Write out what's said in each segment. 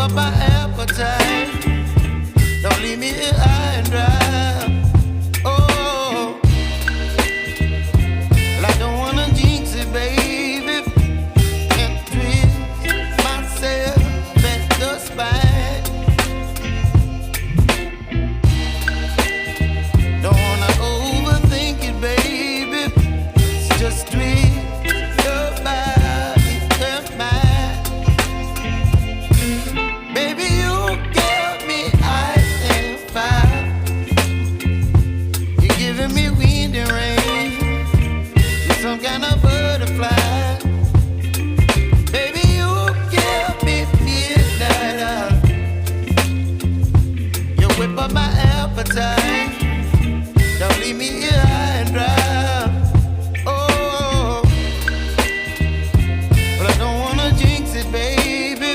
up my appetite. Don't leave me here high and dry. Oh, well, I don't wanna jinx it, baby, and twist myself at the spine. Don't wanna overthink it, baby. It's just twist your body and mine. Baby, you give me ice and fire. You're giving me wind and rain. You're some kind of butterfly. Baby, you give me midnight. You whip up my appetite. Don't leave me here high and dry. Oh, but I don't wanna jinx it, baby.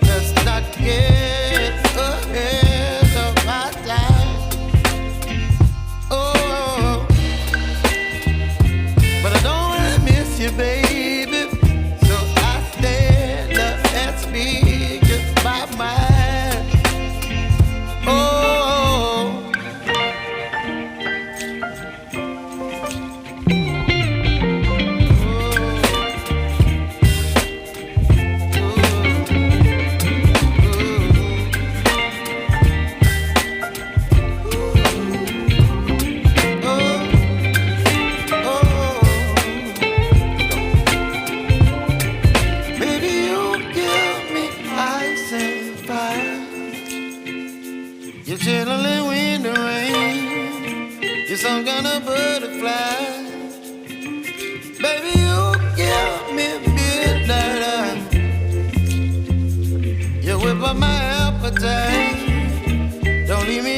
Let's not get ahead of my time. Oh, but I don't wanna miss you, baby. So I stand up and speak my mind. Oh. Baby, you give me ice and fire. You're chilling wind and rain. You're some kind of butterfly. Baby, you give me midnight. You whip up my appetite. Don't leave me